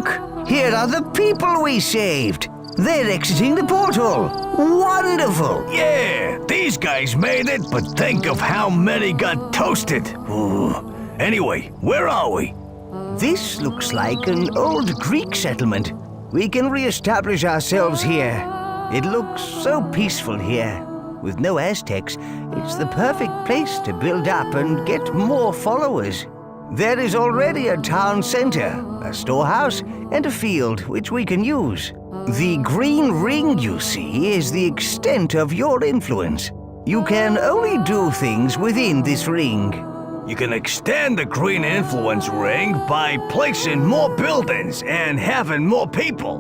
Look! Here are the people we saved! They're exiting the portal! Wonderful! Yeah, these guys made it, but think of how many got toasted. Anyway, where are we? This looks like an old Greek settlement. We can re-establish ourselves here. It looks so peaceful here. With no Aztecs, it's the perfect place to build up and get more followers. There is already a town center, a storehouse, and a field which we can use. The green ring you see is the extent of your influence. You can only do things within this ring. You can extend the green influence ring by placing more buildings and having more people.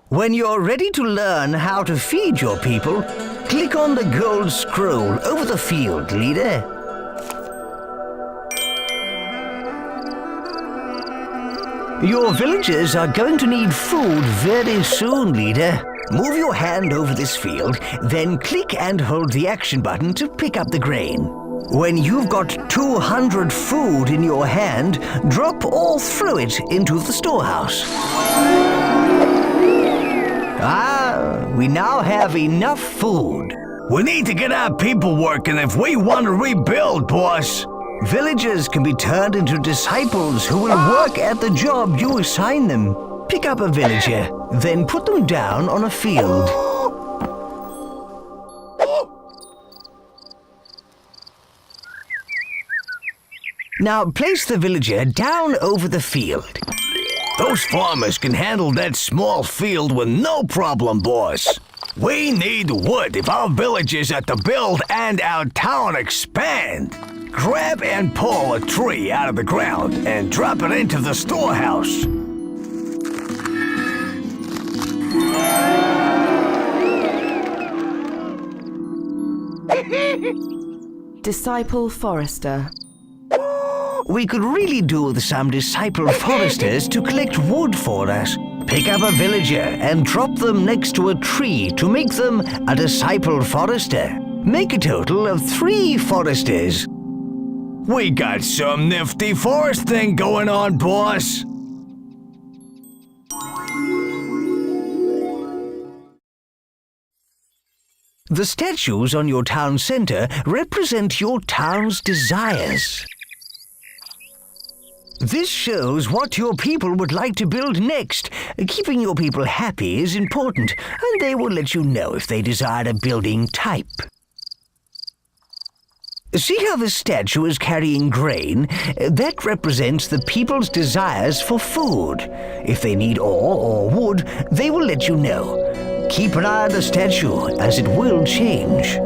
When you're ready to learn how to feed your people, click on the gold scroll over the field, leader. Your villagers are going to need food very soon, leader. Move your hand over this field, then click and hold the action button to pick up the grain. When you've got 200 food in your hand, drop all through it into the storehouse. We now have enough food. We need to get our people working if we want to rebuild, boss. Villagers can be turned into disciples who will work at the job you assign them. Pick up a villager, then put them down on a field. Now place the villager down over the field. Those farmers can handle that small field with no problem, boss. We need wood if our villages are to build and our town expand. Grab and pull a tree out of the ground and drop it into the storehouse. Disciple Forester. We could really do with some disciple foresters to collect wood for us. Pick up a villager and drop them next to a tree to make them a disciple forester. Make a total of 3 foresters. We got some nifty forest thing going on, boss. The statues on your town center represent your town's desires. This shows what your people would like to build next. Keeping your people happy is important, and they will let you know if they desire a building type. See how the statue is carrying grain? That represents the people's desires for food. If they need ore or wood, they will let you know. Keep an eye on the statue, as it will change.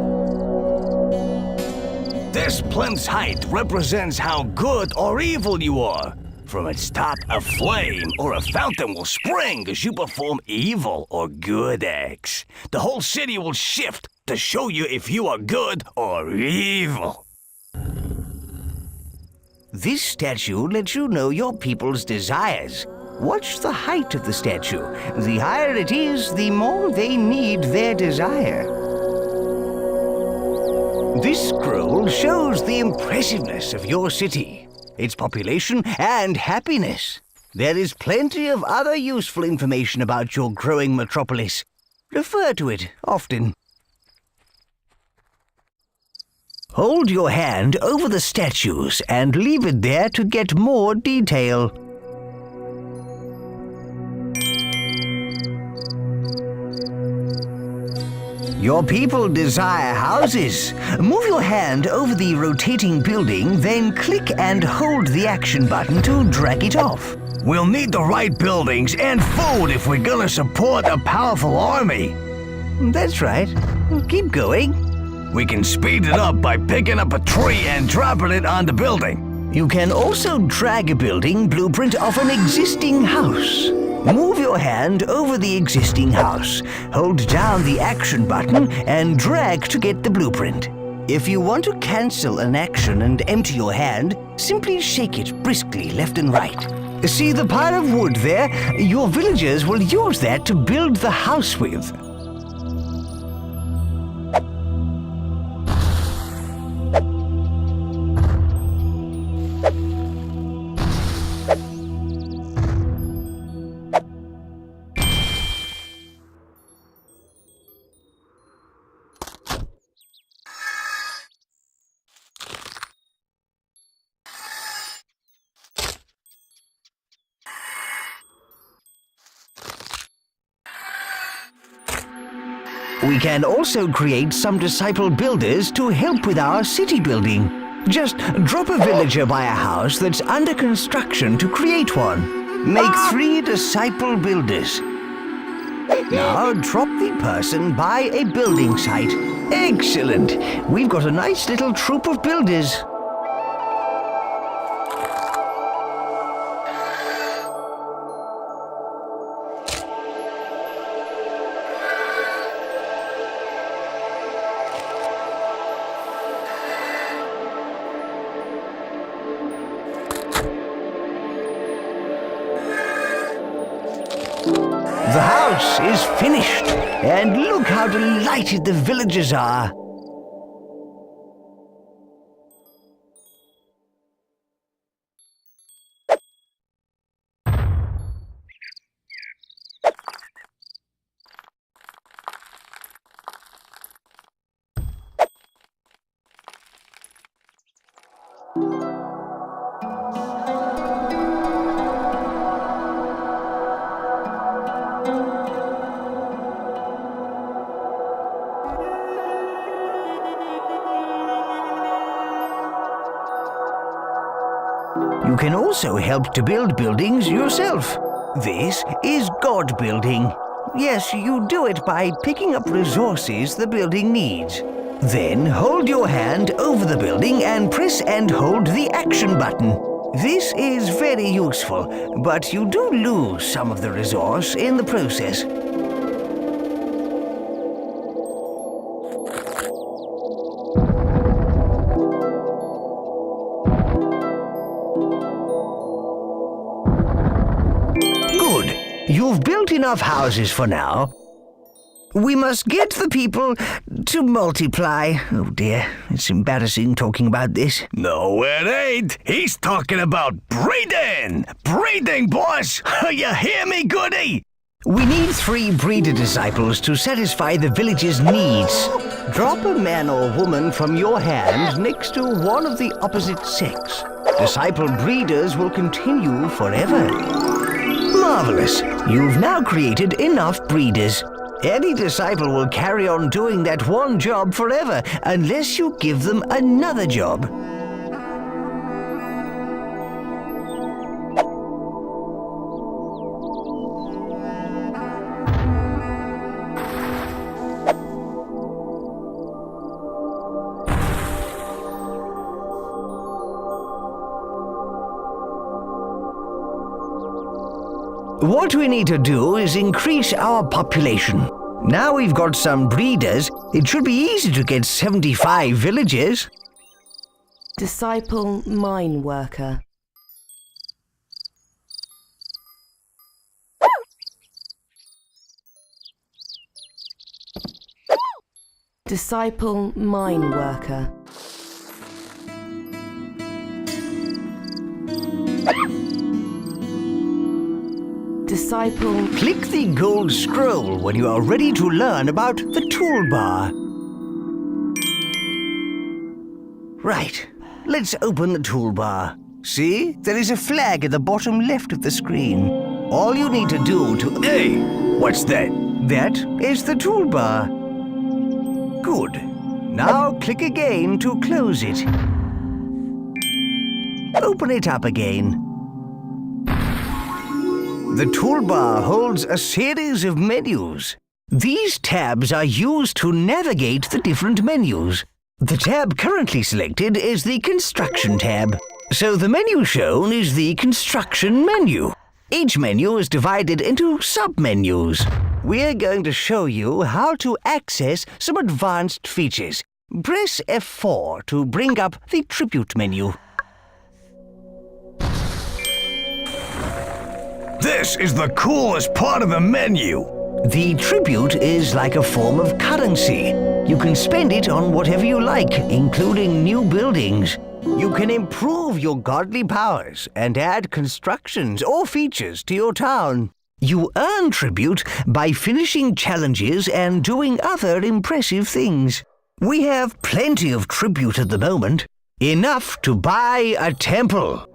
This plinth's height represents how good or evil you are. From its top, a flame or a fountain will spring as you perform evil or good acts. The whole city will shift to show you if you are good or evil. This statue lets you know your people's desires. Watch the height of the statue. The higher it is, the more they need their desire. This scroll shows the impressiveness of your city, its population and happiness. There is plenty of other useful information about your growing metropolis. Refer to it often. Hold your hand over the statues and leave it there to get more detail. Your people desire houses. Move your hand over the rotating building, then click and hold the action button to drag it off. We'll need the right buildings and food if we're gonna support a powerful army. That's right. Keep going. We can speed it up by picking up a tree and dropping it on the building. You can also drag a building blueprint of an existing house. Move your hand over the existing house. Hold down the action button and drag to get the blueprint. If you want to cancel an action and empty your hand, simply shake it briskly left and right. See the pile of wood there? Your villagers will use that to build the house with. We can also create some disciple builders to help with our city building. Just drop a villager by a house that's under construction to create one. Make 3 disciple builders. Now drop the person by a building site. Excellent! We've got a nice little troop of builders. The house is finished, and look how delighted the villagers are. You can also help to build buildings yourself. This is God building. Yes, you do it by picking up resources the building needs. Then hold your hand over the building and press and hold the action button. This is very useful, but you do lose some of the resource in the process. You've built enough houses for now. We must get the people to multiply. Oh dear, it's embarrassing talking about this. No, it ain't. He's talking about breeding. Breeding, boss. You hear me, goody? We need 3 breeder disciples to satisfy the village's needs. Drop a man or woman from your hand next to one of the opposite sex. Disciple breeders will continue forever. Marvelous! You've now created enough breeders. Any disciple will carry on doing that one job forever unless you give them another job. What we need to do is increase our population. Now we've got some breeders, it should be easy to get 75 villages. Disciple mine worker. Disciple mine worker. Disciple. Click the gold scroll when you are ready to learn about the toolbar. Right, let's open the toolbar. See, there is a flag at the bottom left of the screen. All you need to do to... Hey, what's that? That is the toolbar. Good. Now click again to close it. Open it up again. The toolbar holds a series of menus. These tabs are used to navigate the different menus. The tab currently selected is the Construction tab, so the menu shown is the Construction menu. Each menu is divided into sub-menus. We're going to show you how to access some advanced features. Press F4 to bring up the Tribute menu. This is the coolest part of the menu. The tribute is like a form of currency. You can spend it on whatever you like, including new buildings. You can improve your godly powers and add constructions or features to your town. You earn tribute by finishing challenges and doing other impressive things. We have plenty of tribute at the moment. Enough to buy a temple.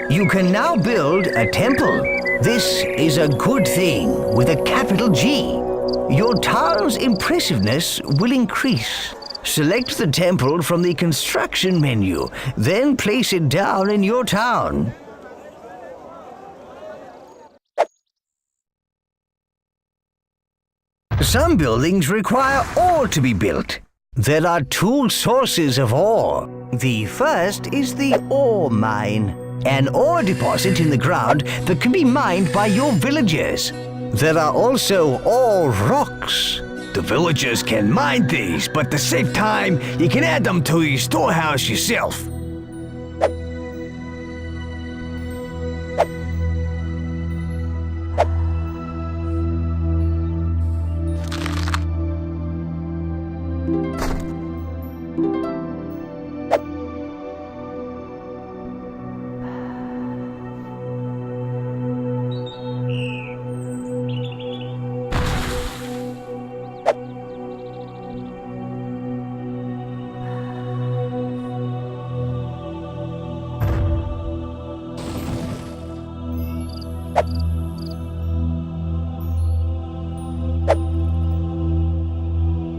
You can now build a temple. This is a good thing with a capital G. Your town's impressiveness will increase. Select the temple from the construction menu, then place it down in your town. Some buildings require ore to be built. There are two sources of ore. The first is the ore mine, an ore deposit in the ground that can be mined by your villagers. There are also ore rocks. The villagers can mine these, but to save time, you can add them to your storehouse yourself.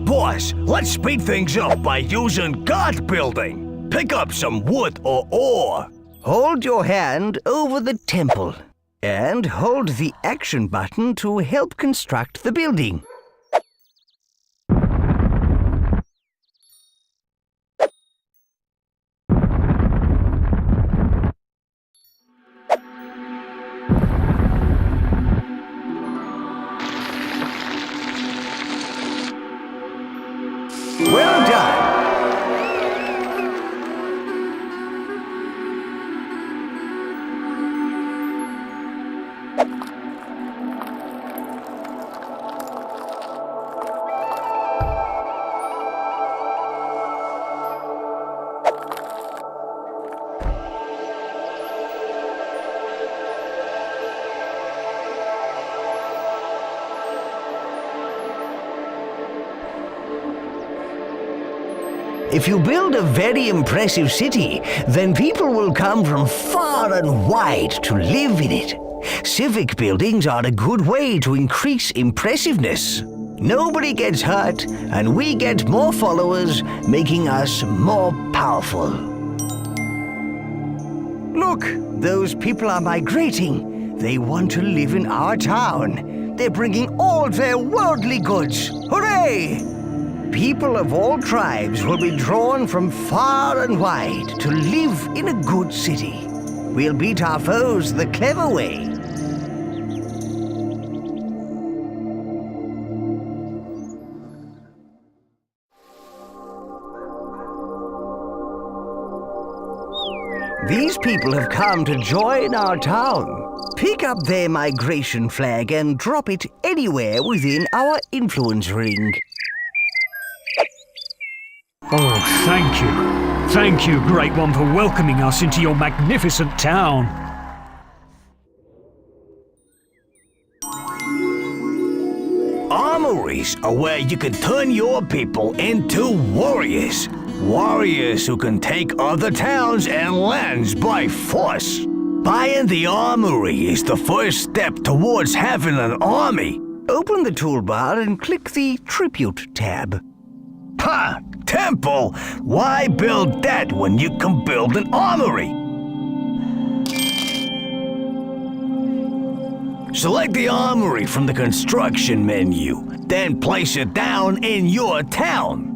Boss, let's speed things up by using guard building. Pick up some wood or ore. Hold your hand over the temple and hold the action button to help construct the building. Well done! If you build a very impressive city, then people will come from far and wide to live in it. Civic buildings are a good way to increase impressiveness. Nobody gets hurt, and we get more followers, making us more powerful. Look, those people are migrating. They want to live in our town. They're bringing all their worldly goods. Hooray! People of all tribes will be drawn from far and wide to live in a good city. We'll beat our foes the clever way. These people have come to join our town. Pick up their migration flag and drop it anywhere within our influence ring. Oh, thank you. Thank you, Great One, for welcoming us into your magnificent town. Armories are where you can turn your people into warriors. Warriors who can take other towns and lands by force. Buying the armory is the first step towards having an army. Open the toolbar and click the Tribute tab. Ha! Temple? Why build that when you can build an armory? Select the armory from the construction menu, then place it down in your town.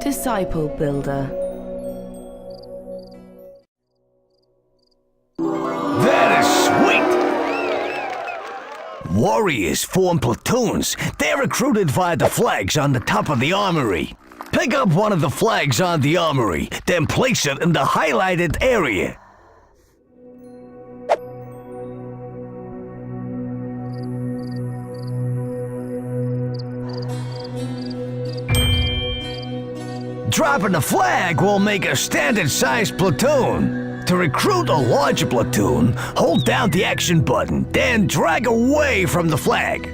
Disciple Builder. That is sweet! Warriors form platoons. They're recruited via the flags on the top of the armory. Pick up one of the flags on the armory, then place it in the highlighted area. Dropping the flag will make a standard-sized platoon. To recruit a larger platoon, hold down the action button, then drag away from the flag.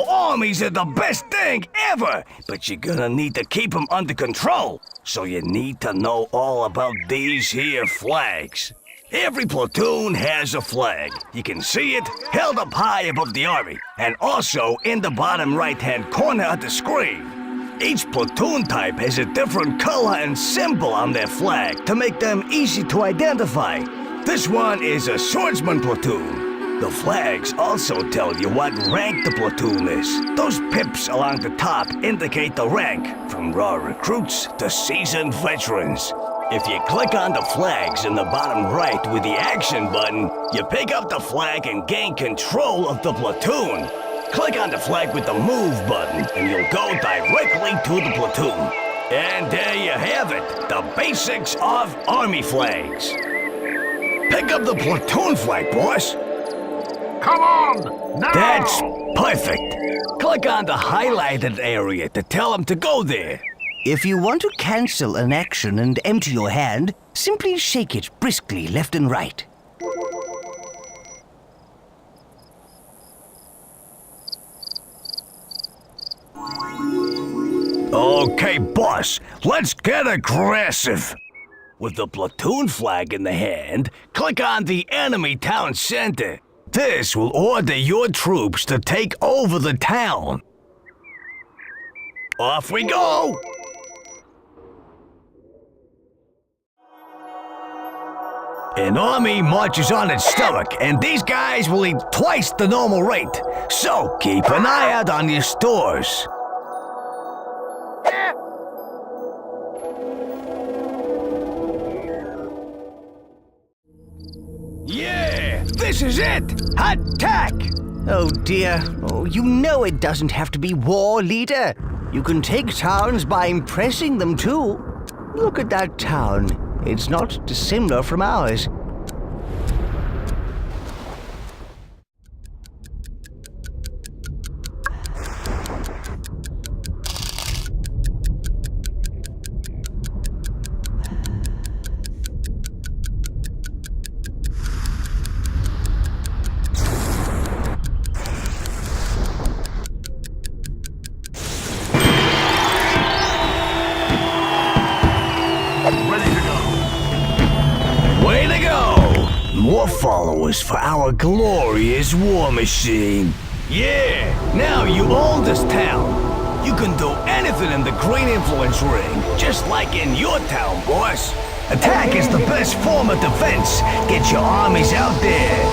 Armies are the best thing ever, but you're gonna need to keep them under control. So you need to know all about these here flags. Every platoon has a flag. You can see it held up high above the army, and also in the bottom right-hand corner of the screen. Each platoon type has a different color and symbol on their flag to make them easy to identify. This one is a swordsman platoon. The flags also tell you what rank the platoon is. Those pips along the top indicate the rank, from raw recruits to seasoned veterans. If you click on the flags in the bottom right with the action button, you pick up the flag and gain control of the platoon. Click on the flag with the move button and you'll go directly to the platoon. And there you have it, the basics of army flags. Pick up the platoon flag, boss. Come on! Now! That's perfect. Click on the highlighted area to tell them to go there. If you want to cancel an action and empty your hand, simply shake it briskly left and right. Okay, boss, let's get aggressive. With the platoon flag in the hand, click on the enemy town center. This will order your troops to take over the town. Off we go! An army marches on its stomach, and these guys will eat twice the normal rate. So keep an eye out on your stores. Yeah, this is it! Attack! Oh dear. Oh, you know it doesn't have to be war, leader. You can take towns by impressing them too. Look at that town. It's not dissimilar from ours. More followers for our glorious war machine. Yeah, now you own this town. You can do anything in the Green Influence Ring, just like in your town, boss. Attack is the best form of defense. Get your armies out there.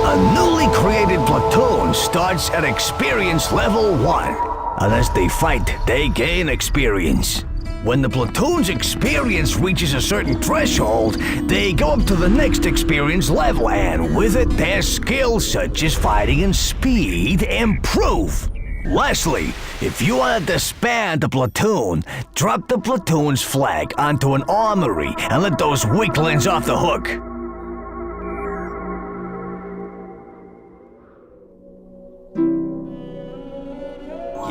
A newly created platoon starts at experience level 1. Unless they fight, they gain experience. When the platoon's experience reaches a certain threshold, they go up to the next experience level, and with it, their skills such as fighting and speed improve. Lastly, if you want to disband the platoon, drop the platoon's flag onto an armory and let those weaklings off the hook.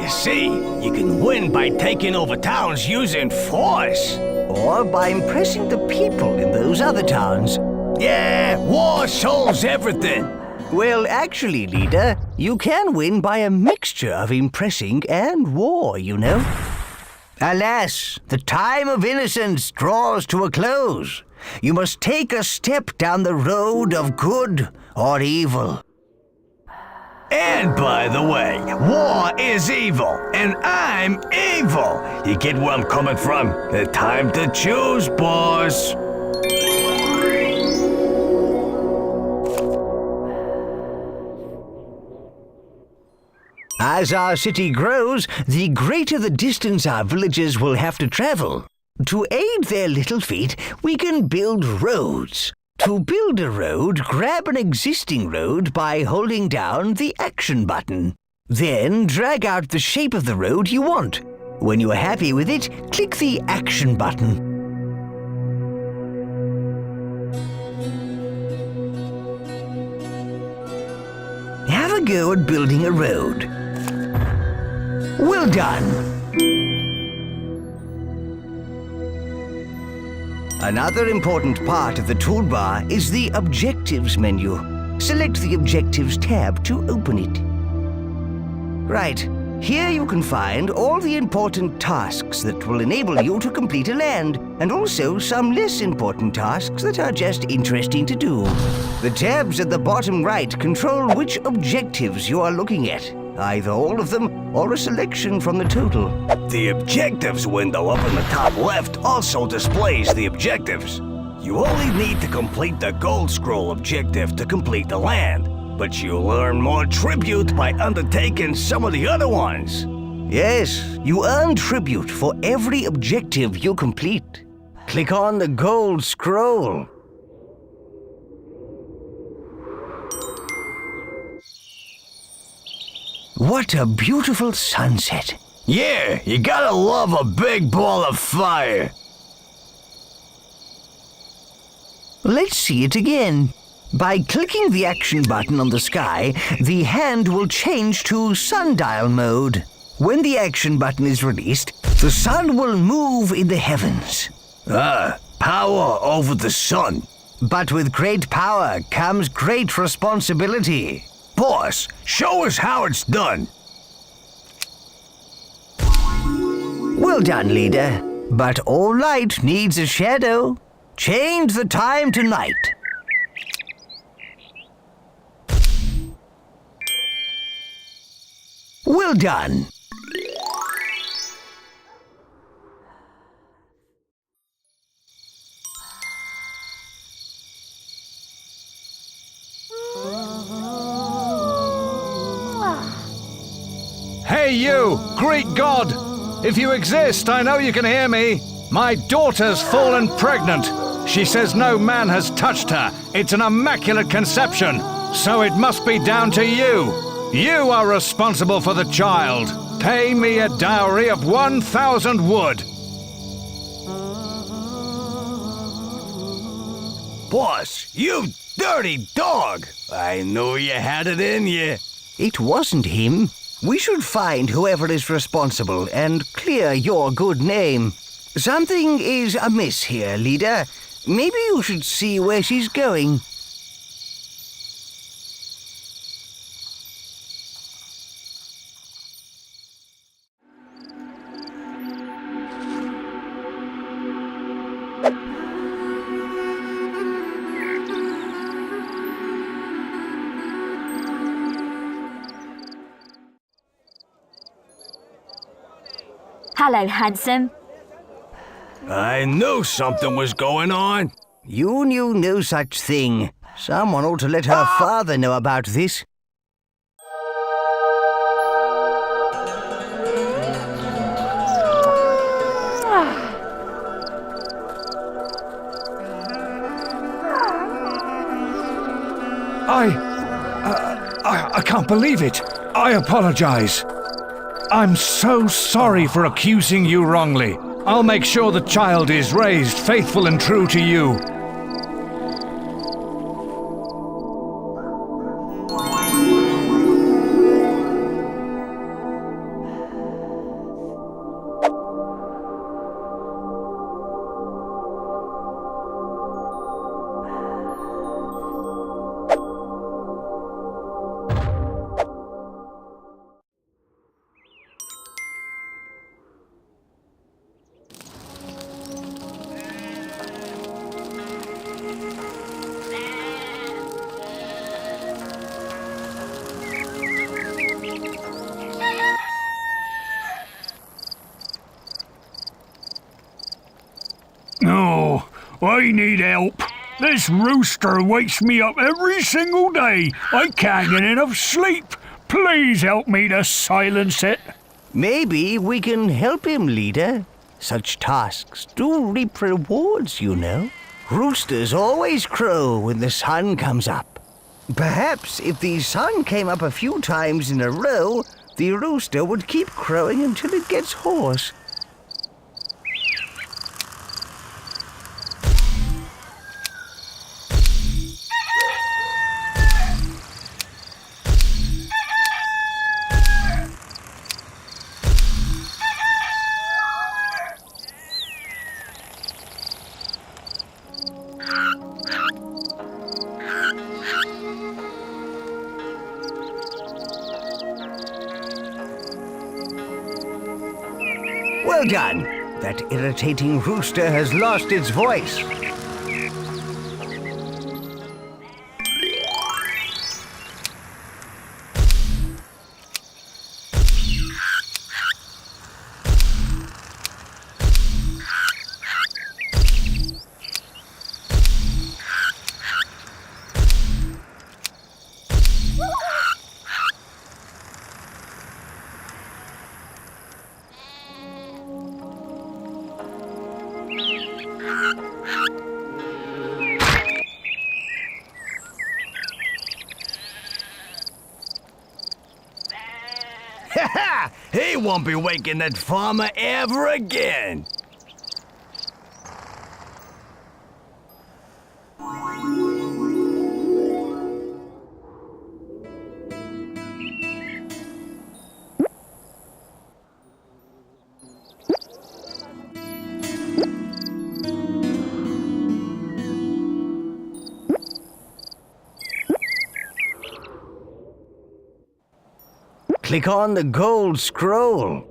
You see, you can win by taking over towns using force. Or by impressing the people in those other towns. Yeah, war solves everything. Well, actually, leader, you can win by a mixture of impressing and war, you know. Alas, the time of innocence draws to a close. You must take a step down the road of good or evil. And by the way, war is evil, and I'm evil. You get where I'm coming from? Time to choose, boss. As our city grows, the greater the distance our villagers will have to travel. To aid their little feet, we can build roads. To build a road, grab an existing road by holding down the action button. Then drag out the shape of the road you want. When you are happy with it, click the action button. Have a go at building a road. Well done. Another important part of the toolbar is the Objectives menu. Select the Objectives tab to open it. Right, here you can find all the important tasks that will enable you to complete a land, and also some less important tasks that are just interesting to do. The tabs at the bottom right control which objectives you are looking at, either all of them or a selection from the total. The Objectives window up in the top left also displays the objectives. You only need to complete the Gold Scroll objective to complete the land, but you'll earn more tribute by undertaking some of the other ones. Yes, you earn tribute for every objective you complete. Click on the Gold Scroll. What a beautiful sunset. Yeah, you gotta love a big ball of fire. Let's see it again. By clicking the action button on the sky, the hand will change to sundial mode. When the action button is released, the sun will move in the heavens. Power over the sun. But with great power comes great responsibility. Boss, show us how it's done. Well done, leader. But all light needs a shadow. Change the time to night. Well done. Hey you, Greek god! If you exist, I know you can hear me. My daughter's fallen pregnant. She says no man has touched her. It's an immaculate conception. So it must be down to you. You are responsible for the child. Pay me a dowry of 1,000 wood. Boss, you dirty dog! I knew you had it in you. It wasn't him. We should find whoever is responsible and clear your good name. Something is amiss here, leader. Maybe you should see where she's going. Hello, handsome. I knew something was going on. You knew no such thing. Someone ought to let her father know about this. I can't believe it. I apologize. I'm so sorry for accusing you wrongly. I'll make sure the child is raised faithful and true to you. Oh, I need help. This rooster wakes me up every single day. I can't get enough sleep. Please help me to silence it. Maybe we can help him, leader. Such tasks do reap rewards, you know. Roosters always crow when the sun comes up. Perhaps if the sun came up a few times in a row, the rooster would keep crowing until it gets hoarse. Well done. That irritating rooster has lost its voice. He won't be waking that farmer ever again. Click on the gold scroll.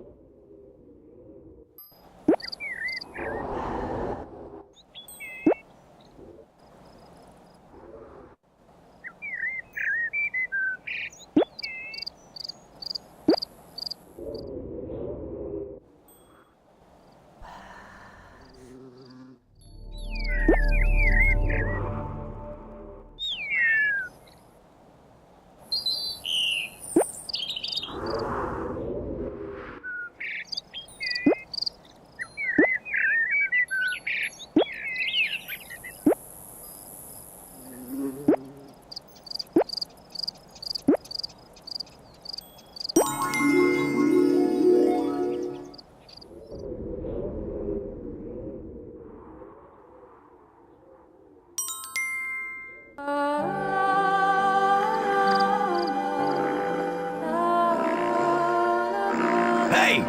Hey,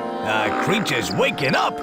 creature's waking up.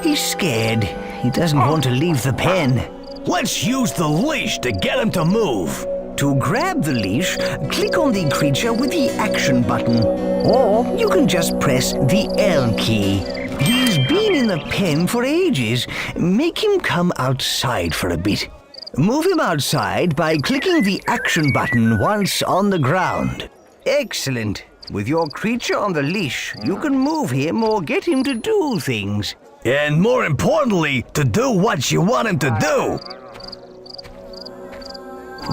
He's scared. He doesn't want to leave the pen. Let's use the leash to get him to move. To grab the leash, click on the creature with the action button. Or you can just press the L key. He's been in the pen for ages. Make him come outside for a bit. Move him outside by clicking the action button once on the ground. Excellent. With your creature on the leash, you can move him or get him to do things. And more importantly, to do what you want him to do.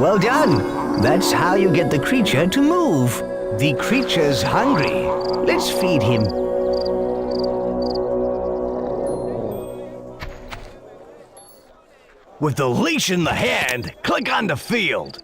Well done. That's how you get the creature to move. The creature's hungry. Let's feed him. With the leash in the hand, click on the field.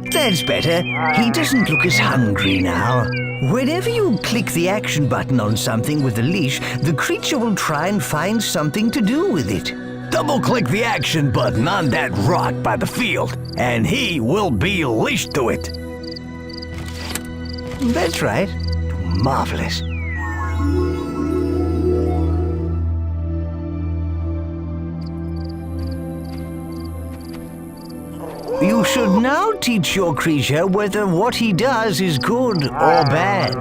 That's better. He doesn't look as hungry now. Whenever you click the action button on something with the leash, the creature will try and find something to do with it. Double-click the action button on that rock by the field, and he will be leashed to it. That's right. marvelous. You should now teach your creature whether what he does is good or bad.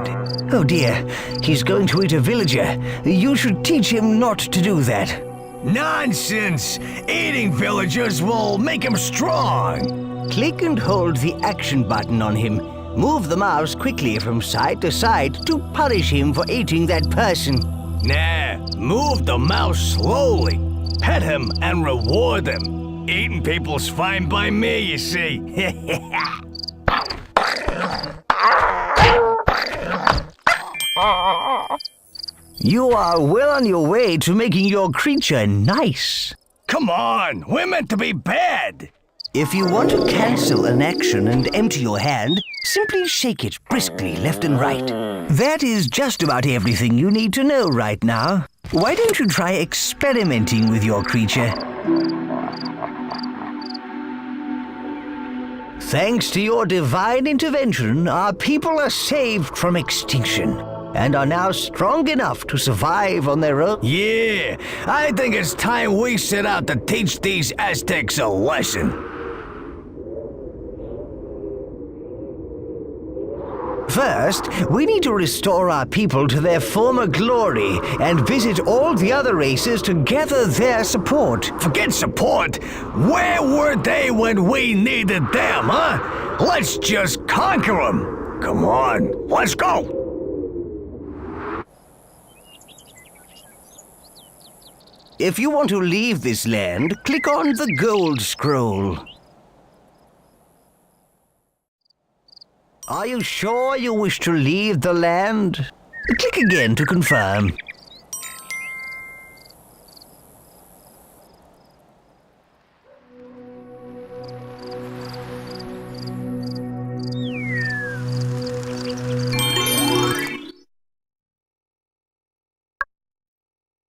Oh dear, he's going to eat a villager. You should teach him not to do that. Nonsense! Eating villagers will make him strong. Click and hold the action button on him. Move the mouse quickly from side to side to punish him for eating that person. Nah, move the mouse slowly. Pet him and reward him. Eating people's fine by me, you see. You are well on your way to making your creature nice. Come on, we're meant to be bad. If you want to cancel an action and empty your hand, simply shake it briskly left and right. That is just about everything you need to know right now. Why don't you try experimenting with your creature? Thanks to your divine intervention, our people are saved from extinction and are now strong enough to survive on their own. Yeah, I think it's time we set out to teach these Aztecs a lesson. First, we need to restore our people to their former glory and visit all the other races to gather their support. Forget support. Where were they when we needed them, huh? Let's just conquer them. Come on, let's go. If you want to leave this land, click on the gold scroll. Are you sure you wish to leave the land? Click again to confirm.